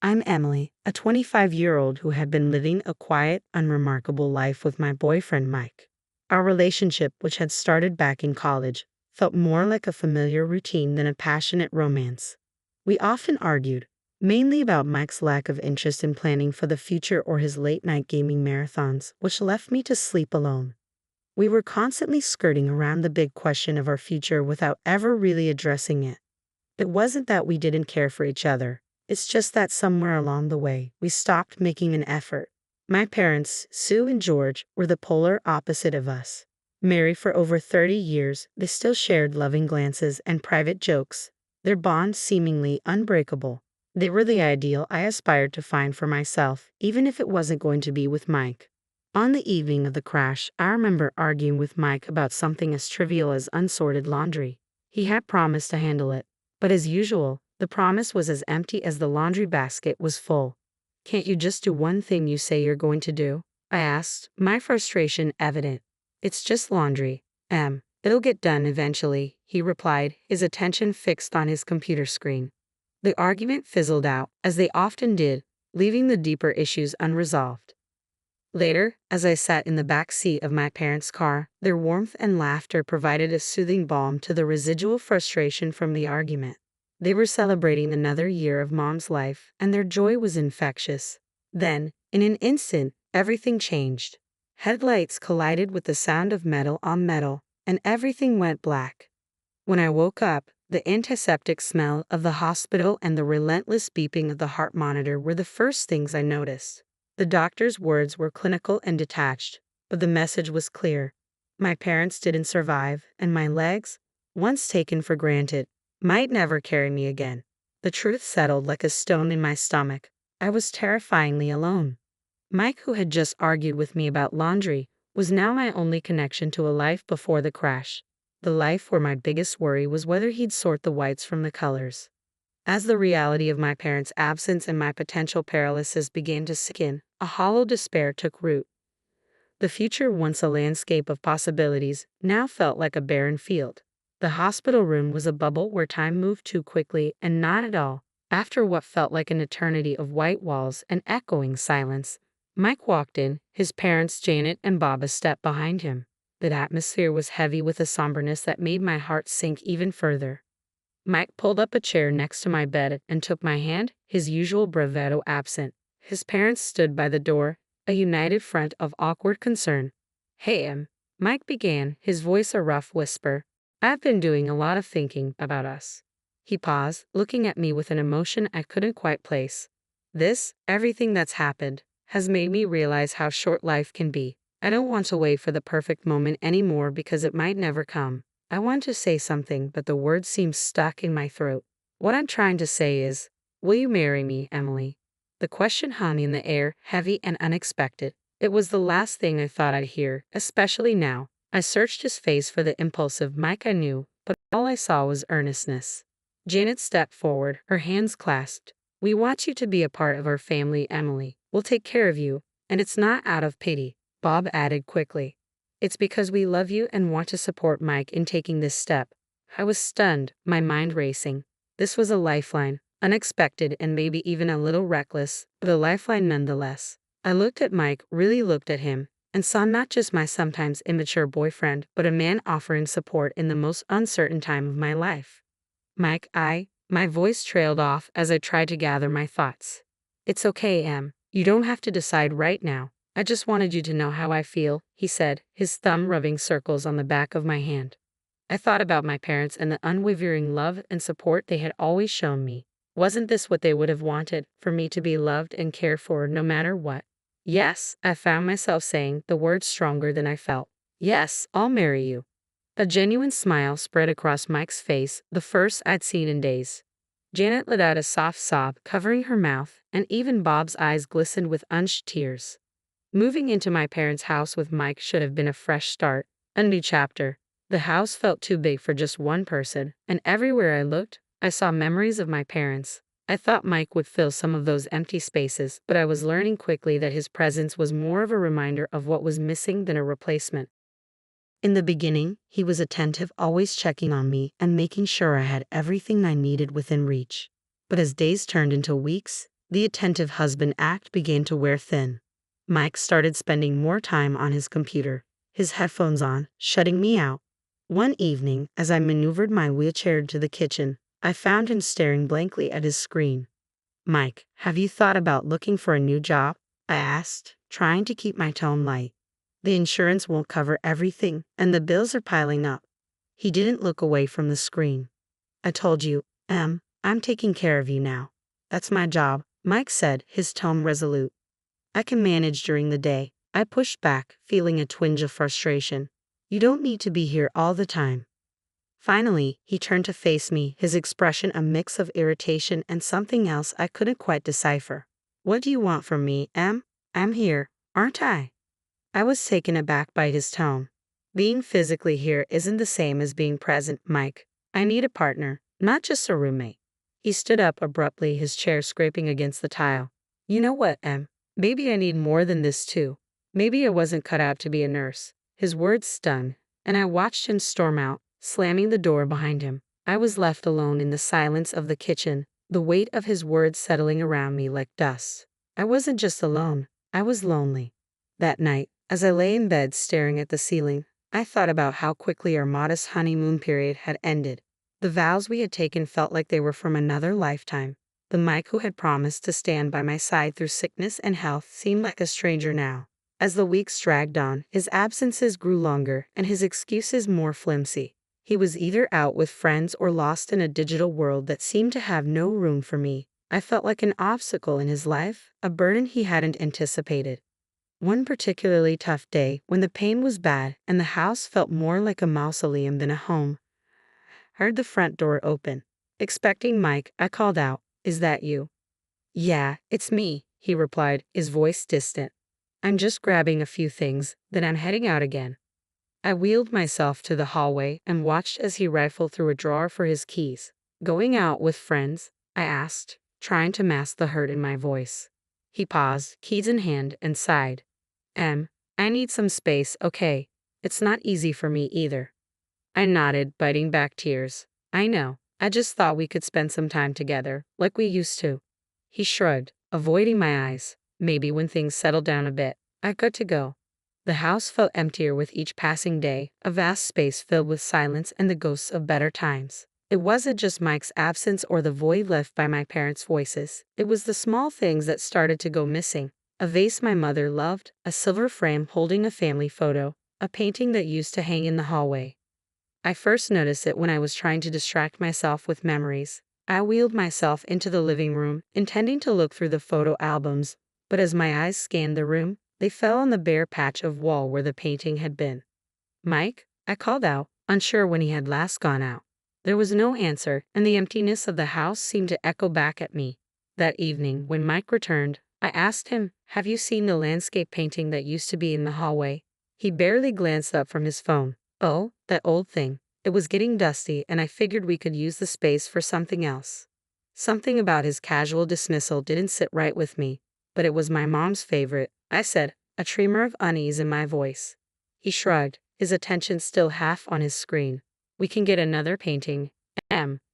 I'm Emily, a 25-year-old who had been living a quiet, unremarkable life with my boyfriend Mike. Our relationship, which had started back in college, felt more like a familiar routine than a passionate romance. We often argued, mainly about Mike's lack of interest in planning for the future or his late-night gaming marathons, which left me to sleep alone. We were constantly skirting around the big question of our future without ever really addressing it. It wasn't that we didn't care for each other. It's just that somewhere along the way, we stopped making an effort. My parents, Sue and George, were the polar opposite of us. Married for over 30 years, they still shared loving glances and private jokes, their bond seemingly unbreakable. They were the ideal I aspired to find for myself, even if it wasn't going to be with Mike. On the evening of the crash, I remember arguing with Mike about something as trivial as unsorted laundry. He had promised to handle it, but as usual, the promise was as empty as the laundry basket was full. "Can't you just do one thing you say you're going to do?" I asked, my frustration evident. "It's just laundry, Em. It'll get done eventually," he replied, his attention fixed on his computer screen. The argument fizzled out, as they often did, leaving the deeper issues unresolved. Later, as I sat in the back seat of my parents' car, their warmth and laughter provided a soothing balm to the residual frustration from the argument. They were celebrating another year of Mom's life, and their joy was infectious. Then, in an instant, everything changed. Headlights collided with the sound of metal on metal, and everything went black. When I woke up, the antiseptic smell of the hospital and the relentless beeping of the heart monitor were the first things I noticed. The doctor's words were clinical and detached, but the message was clear. My parents didn't survive, and my legs, once taken for granted, might never carry me again. The truth settled like a stone in my stomach. I was terrifyingly alone. Mike, who had just argued with me about laundry, was now my only connection to a life before the crash. The life where my biggest worry was whether he'd sort the whites from the colors. As the reality of my parents' absence and my potential paralysis began to sink in, a hollow despair took root. The future, once a landscape of possibilities, now felt like a barren field. The hospital room was a bubble where time moved too quickly, and not at all. After what felt like an eternity of white walls and echoing silence, Mike walked in, his parents Janet and Bob a step behind him. The atmosphere was heavy with a somberness that made my heart sink even further. Mike pulled up a chair next to my bed and took my hand, his usual bravado absent. His parents stood by the door, a united front of awkward concern. "Hey, Em," Mike began, his voice a rough whisper. "I've been doing a lot of thinking about us." He paused, looking at me with an emotion I couldn't quite place. Everything that's happened, has made me realize how short life can be. I don't want to wait for the perfect moment anymore because it might never come. I want to say something, but the words seem stuck in my throat. What I'm trying to say is, will you marry me, Emily? The question hung in the air, heavy and unexpected. It was the last thing I thought I'd hear, especially now. I searched his face for the impulsive Mike I knew, but all I saw was earnestness. Janet stepped forward, her hands clasped. "We want you to be a part of our family, Emily. We'll take care of you, and it's not out of pity," Bob added quickly. "It's because we love you and want to support Mike in taking this step." I was stunned, my mind racing. This was a lifeline, unexpected and maybe even a little reckless, but a lifeline nonetheless. I looked at Mike, really looked at him, and saw not just my sometimes immature boyfriend, but a man offering support in the most uncertain time of my life. "Mike, my voice trailed off as I tried to gather my thoughts. "It's okay, Em. You don't have to decide right now. I just wanted you to know how I feel," he said, his thumb rubbing circles on the back of my hand. I thought about my parents and the unwavering love and support they had always shown me. Wasn't this what they would have wanted, for me to be loved and cared for no matter what? "Yes," I found myself saying, the words stronger than I felt. "Yes, I'll marry you." A genuine smile spread across Mike's face, the first I'd seen in days. Janet let out a soft sob, covering her mouth, and even Bob's eyes glistened with unshed tears. Moving into my parents' house with Mike should have been a fresh start, a new chapter. The house felt too big for just one person, and everywhere I looked, I saw memories of my parents. I thought Mike would fill some of those empty spaces, but I was learning quickly that his presence was more of a reminder of what was missing than a replacement. In the beginning, he was attentive, always checking on me and making sure I had everything I needed within reach. But as days turned into weeks, The attentive husband act began to wear thin. Mike started spending more time on his computer, his headphones on, shutting me out. One evening, as I maneuvered my wheelchair to the kitchen, I found him staring blankly at his screen. Mike, have you thought about looking for a new job? I asked, trying to keep my tone light. The insurance won't cover everything, and the bills are piling up. He didn't look away from the screen. I told you, I'm taking care of you now. That's my job, Mike said, his tone resolute. I can manage during the day. I pushed back, feeling a twinge of frustration. You don't need to be here all the time. Finally, he turned to face me, his expression a mix of irritation and something else I couldn't quite decipher. What do you want from me, Em? I'm here, aren't I? I was taken aback by his tone. Being physically here isn't the same as being present, Mike. I need a partner, not just a roommate. He stood up abruptly, his chair scraping against the tile. You know what, Em? Maybe I need more than this too. Maybe I wasn't cut out to be a nurse. His words stung, and I watched him storm out, slamming the door behind him. I was left alone in the silence of the kitchen, the weight of his words settling around me like dust. I wasn't just alone, I was lonely. That night, as I lay in bed staring at the ceiling, I thought about how quickly our modest honeymoon period had ended. The vows we had taken felt like they were from another lifetime. The Mike who had promised to stand by my side through sickness and health seemed like a stranger now. As the weeks dragged on, his absences grew longer and his excuses more flimsy. He was either out with friends or lost in a digital world that seemed to have no room for me. I felt like an obstacle in his life, a burden he hadn't anticipated. One particularly tough day, when the pain was bad and the house felt more like a mausoleum than a home, I heard the front door open. Expecting Mike, I called out, "Is that you?" "Yeah, it's me," he replied, his voice distant. "I'm just grabbing a few things, then I'm heading out again." I wheeled myself to the hallway and watched as he rifled through a drawer for his keys. "Going out with friends?" I asked, trying to mask the hurt in my voice. He paused, keys in hand, and sighed. I need some space, okay? It's not easy for me either." I nodded, biting back tears. "I know. I just thought we could spend some time together, like we used to." He shrugged, avoiding my eyes. "Maybe when things settle down a bit, I got to go." The house felt emptier with each passing day, a vast space filled with silence and the ghosts of better times. It wasn't just Mike's absence or the void left by my parents' voices. It was the small things that started to go missing. A vase my mother loved, a silver frame holding a family photo, a painting that used to hang in the hallway. I first noticed it when I was trying to distract myself with memories. I wheeled myself into the living room, intending to look through the photo albums, but as my eyes scanned the room, they fell on the bare patch of wall where the painting had been. "Mike?" I called out, unsure when he had last gone out. There was no answer, and the emptiness of the house seemed to echo back at me. That evening, when Mike returned, I asked him, "Have you seen the landscape painting that used to be in the hallway?" He barely glanced up from his phone. "Oh, that old thing. It was getting dusty, and I figured we could use the space for something else." Something about his casual dismissal didn't sit right with me, but it was my mom's favorite, I said, a tremor of unease in my voice. He shrugged, his attention still half on his screen. "We can get another painting.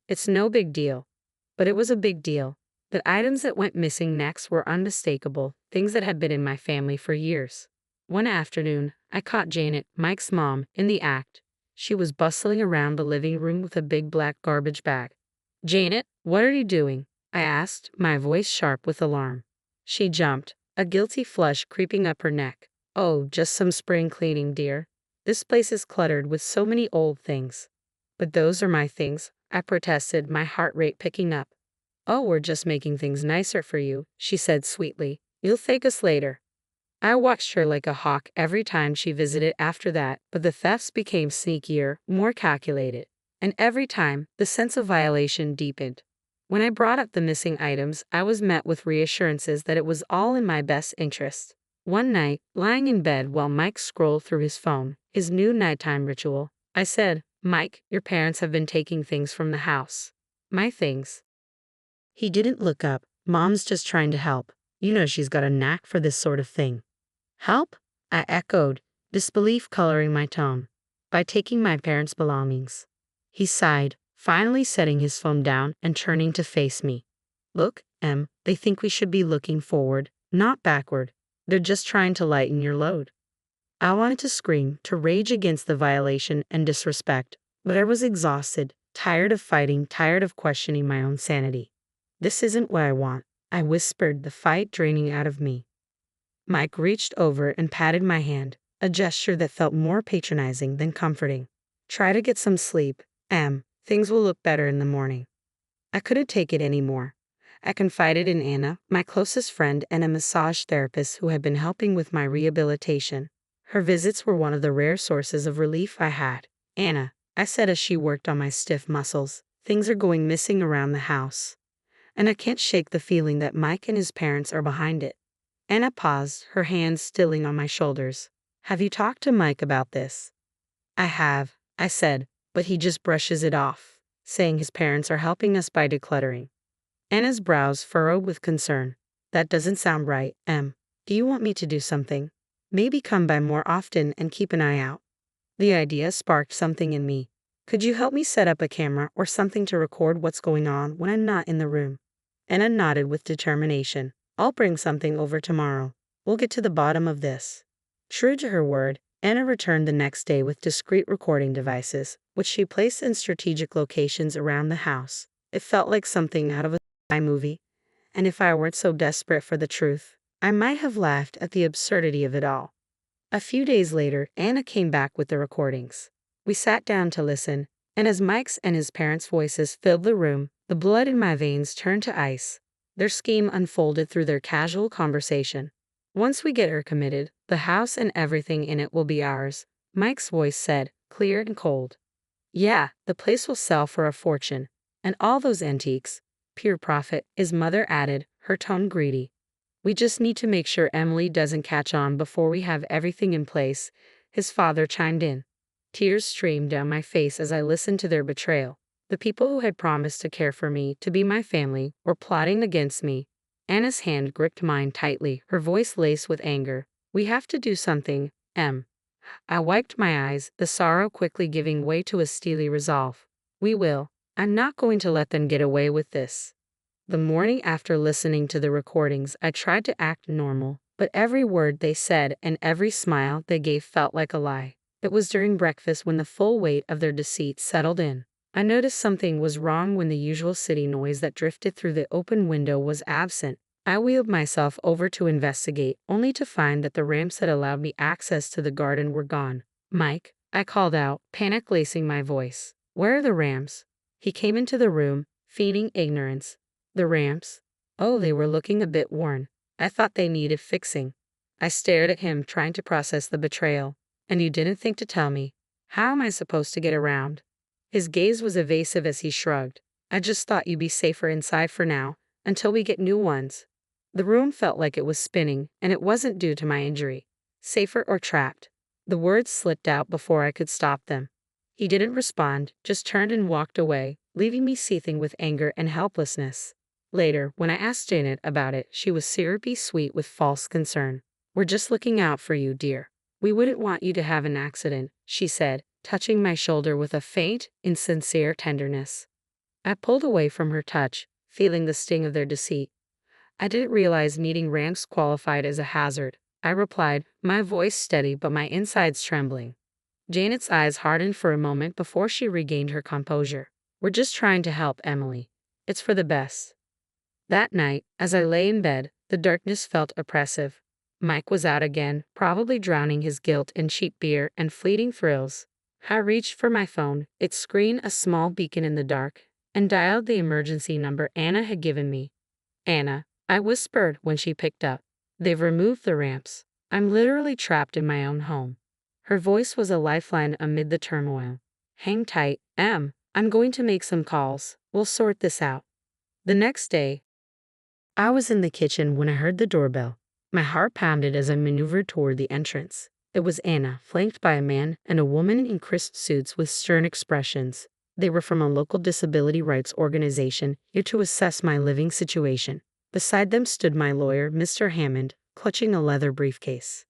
It's no big deal." But it was a big deal. The items that went missing next were unmistakable, things that had been in my family for years. One afternoon, I caught Janet, Mike's mom, in the act. She was bustling around the living room with a big black garbage bag. "Janet, what are you doing?" I asked, my voice sharp with alarm. She jumped, a guilty flush creeping up her neck. "Oh, just some spring cleaning, dear. This place is cluttered with so many old things." "But those are my things," I protested, my heart rate picking up. "Oh, we're just making things nicer for you," she said sweetly. "You'll thank us later." I watched her like a hawk every time she visited after that, but the thefts became sneakier, more calculated. And every time, the sense of violation deepened. When I brought up the missing items, I was met with reassurances that it was all in my best interest. One night, lying in bed while Mike scrolled through his phone, his new nighttime ritual, I said, "Mike, your parents have been taking things from the house." "My things?" He didn't look up. "Mom's just trying to help. You know she's got a knack for this sort of thing." "Help?" I echoed, disbelief coloring my tone. "By taking my parents' belongings." He sighed, finally setting his phone down and turning to face me. "Look, They think we should be looking forward, not backward. They're just trying to lighten your load. I wanted to scream, to rage against the violation and disrespect, but I was exhausted, tired of fighting, tired of questioning my own sanity. This isn't what I want, I whispered, the fight draining out of me. Mike reached over and patted my hand, a gesture that felt more patronizing than comforting. Try to get some sleep, Things will look better in the morning. I couldn't take it anymore. I confided in Anna, my closest friend and a massage therapist who had been helping with my rehabilitation. Her visits were one of the rare sources of relief I had. Anna, I said as she worked on my stiff muscles, things are going missing around the house. And I can't shake the feeling that Mike and his parents are behind it. Anna paused, her hands stilling on my shoulders. Have you talked to Mike about this? I have, I said, but he just brushes it off, saying his parents are helping us by decluttering. Anna's brows furrowed with concern. That doesn't sound right, Em. Do you want me to do something? Maybe come by more often and keep an eye out. The idea sparked something in me. Could you help me set up a camera or something to record what's going on when I'm not in the room? Anna nodded with determination. I'll bring something over tomorrow. We'll get to the bottom of this. True to her word, Anna returned the next day with discreet recording devices, which she placed in strategic locations around the house. It felt like something out of a spy movie, and if I weren't so desperate for the truth, I might have laughed at the absurdity of it all. A few days later, Anna came back with the recordings. We sat down to listen, and as Mike's and his parents' voices filled the room, the blood in my veins turned to ice. Their scheme unfolded through their casual conversation. Once we get her committed, the house and everything in it will be ours, Mike's voice said, clear and cold. Yeah, the place will sell for a fortune. And all those antiques, pure profit, his mother added, her tone greedy. We just need to make sure Emily doesn't catch on before we have everything in place, his father chimed in. Tears streamed down my face as I listened to their betrayal. The people who had promised to care for me, to be my family, were plotting against me. Anna's hand gripped mine tightly, her voice laced with anger. We have to do something, Em. I wiped my eyes, the sorrow quickly giving way to a steely resolve. We will. I'm not going to let them get away with this. The morning after listening to the recordings, I tried to act normal, but every word they said and every smile they gave felt like a lie. It was during breakfast when the full weight of their deceit settled in. I noticed something was wrong when the usual city noise that drifted through the open window was absent. I wheeled myself over to investigate, only to find that the ramps that allowed me access to the garden were gone. Mike, I called out, panic lacing my voice. Where are the ramps? He came into the room, feigning ignorance. The ramps? Oh, they were looking a bit worn. I thought they needed fixing. I stared at him, trying to process the betrayal. And you didn't think to tell me. How am I supposed to get around? His gaze was evasive as he shrugged. I just thought you'd be safer inside for now, until we get new ones. The room felt like it was spinning, and it wasn't due to my injury. Safer or trapped? The words slipped out before I could stop them. He didn't respond, just turned and walked away, leaving me seething with anger and helplessness. Later, when I asked Janet about it, she was syrupy sweet with false concern. We're just looking out for you, dear. We wouldn't want you to have an accident, she said, touching my shoulder with a faint, insincere tenderness. I pulled away from her touch, feeling the sting of their deceit. I didn't realize needing ramps qualified as a hazard. I replied, my voice steady but my insides trembling. Janet's eyes hardened for a moment before she regained her composure. We're just trying to help, Emily. It's for the best. That night, as I lay in bed, the darkness felt oppressive. Mike was out again, probably drowning his guilt in cheap beer and fleeting thrills. I reached for my phone, its screen a small beacon in the dark, and dialed the emergency number Anna had given me. Anna, I whispered when she picked up. They've removed the ramps. I'm literally trapped in my own home. Her voice was a lifeline amid the turmoil. Hang tight, Em. I'm going to make some calls. We'll sort this out. The next day, I was in the kitchen when I heard the doorbell. My heart pounded as I maneuvered toward the entrance. It was Anna, flanked by a man and a woman in crisp suits with stern expressions. They were from a local disability rights organization here to assess my living situation. Beside them stood my lawyer, Mr. Hammond, clutching a leather briefcase.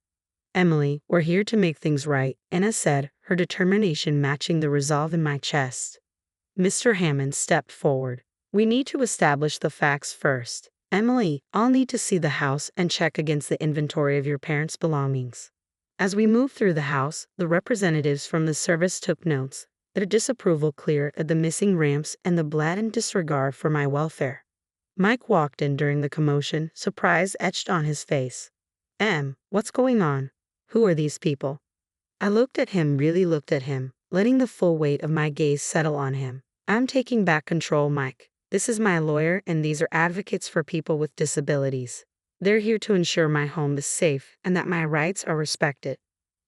Emily, we're here to make things right, Anna said, her determination matching the resolve in my chest. Mr. Hammond stepped forward. We need to establish the facts first. Emily, I'll need to see the house and check against the inventory of your parents' belongings. As we moved through the house, the representatives from the service took notes, their disapproval clear at the missing ramps and the blatant disregard for my welfare. Mike walked in during the commotion, surprise etched on his face. What's going on? Who are these people? I looked at him, really looked at him, letting the full weight of my gaze settle on him. I'm taking back control, Mike. This is my lawyer, and these are advocates for people with disabilities. They're here to ensure my home is safe and that my rights are respected.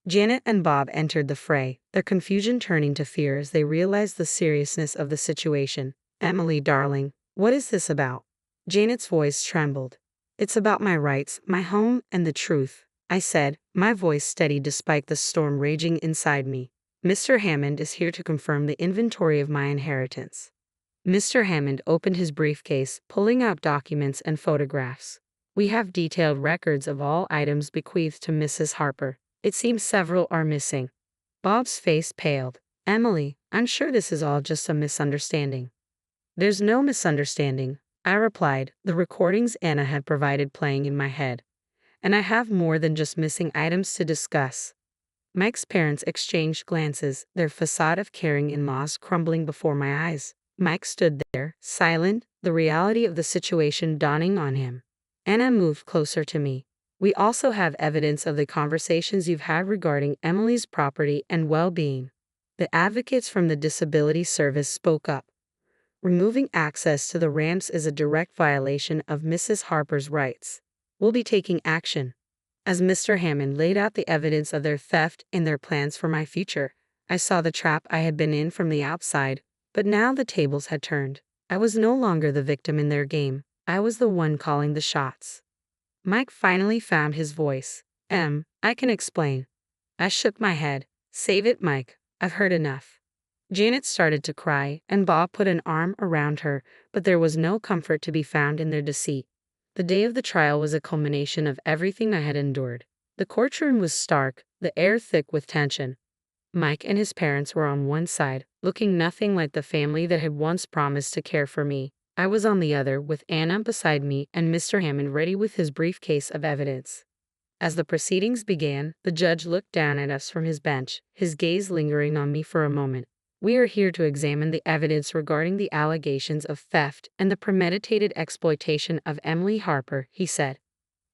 Janet and Bob entered the fray, their confusion turning to fear as they realized the seriousness of the situation. Emily, darling, what is this about? Janet's voice trembled. It's about my rights, my home, and the truth, I said, my voice steady despite the storm raging inside me. Mr. Hammond is here to confirm the inventory of my inheritance. Mr. Hammond opened his briefcase, pulling out documents and photographs. We have detailed records of all items bequeathed to Mrs. Harper. It seems several are missing. Bob's face paled. Emily, I'm sure this is all just a misunderstanding. There's no misunderstanding, I replied, the recordings Anna had provided playing in my head. And I have more than just missing items to discuss. Mike's parents exchanged glances, their facade of caring in-laws crumbling before my eyes. Mike stood there, silent, the reality of the situation dawning on him. Anna moved closer to me. We also have evidence of the conversations you've had regarding Emily's property and well-being. The advocates from the Disability Service spoke up. Removing access to the ramps is a direct violation of Mrs. Harper's rights. We'll be taking action. As Mr. Hammond laid out the evidence of their theft and their plans for my future, I saw the trap I had been in from the outside, but now the tables had turned. I was no longer the victim in their game. I was the one calling the shots. Mike finally found his voice. I can explain. I shook my head. Save it, Mike. I've heard enough. Janet started to cry, and Bob put an arm around her, but there was no comfort to be found in their deceit. The day of the trial was a culmination of everything I had endured. The courtroom was stark, the air thick with tension. Mike and his parents were on one side, looking nothing like the family that had once promised to care for me. I was on the other, with Anna beside me and Mr. Hammond ready with his briefcase of evidence. As the proceedings began, the judge looked down at us from his bench, his gaze lingering on me for a moment. We are here to examine the evidence regarding the allegations of theft and the premeditated exploitation of Emily Harper, he said.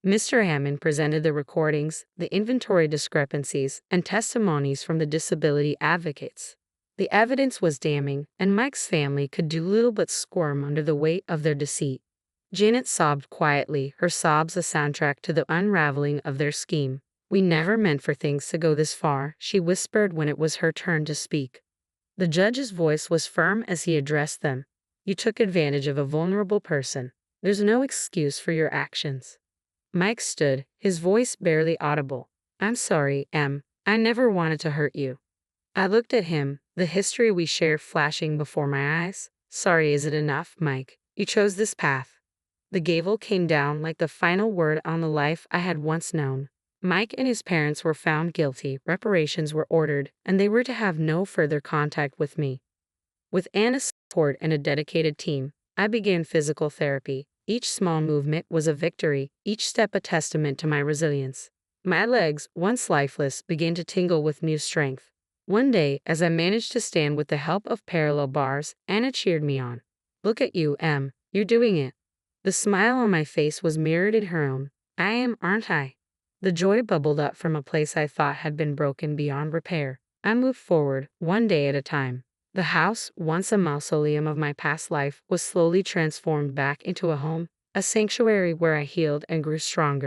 Mr. Hammond presented the recordings, the inventory discrepancies, and testimonies from the disability advocates. The evidence was damning, and Mike's family could do little but squirm under the weight of their deceit. Janet sobbed quietly, her sobs a soundtrack to the unraveling of their scheme. We never meant for things to go this far, she whispered when it was her turn to speak. The judge's voice was firm as he addressed them. You took advantage of a vulnerable person. There's no excuse for your actions. Mike stood, his voice barely audible. I'm sorry, Em. I never wanted to hurt you. I looked at him, the history we shared flashing before my eyes. Sorry, is it enough, Mike? You chose this path. The gavel came down like the final word on the life I had once known. Mike and his parents were found guilty, reparations were ordered, and they were to have no further contact with me. With Anna's support and a dedicated team, I began physical therapy. Each small movement was a victory, each step a testament to my resilience. My legs, once lifeless, began to tingle with new strength. One day, as I managed to stand with the help of parallel bars, Anna cheered me on. Look at you, Em. You're doing it. The smile on my face was mirrored in her own. I am, aren't I? The joy bubbled up from a place I thought had been broken beyond repair. I moved forward, one day at a time. The house, once a mausoleum of my past life, was slowly transformed back into a home, a sanctuary where I healed and grew stronger.